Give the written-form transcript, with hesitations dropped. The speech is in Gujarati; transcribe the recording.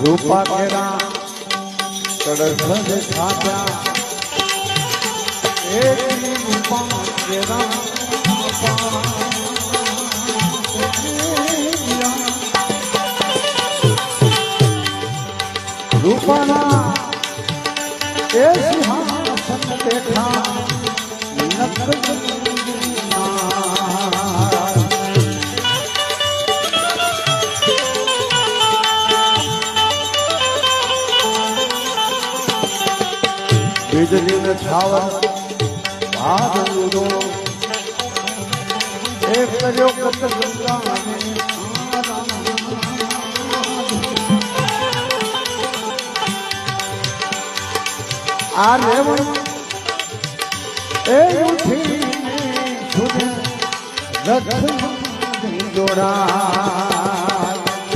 રૂપા કેરા કડક ખાતા એક રૂપા કેરા રૂપાના એ સિંહાસન બેઠા વીજળી ને છાવર વાદળો એક કર્યો કત ગંગા આ રેવણ એ ઉઠી જોડા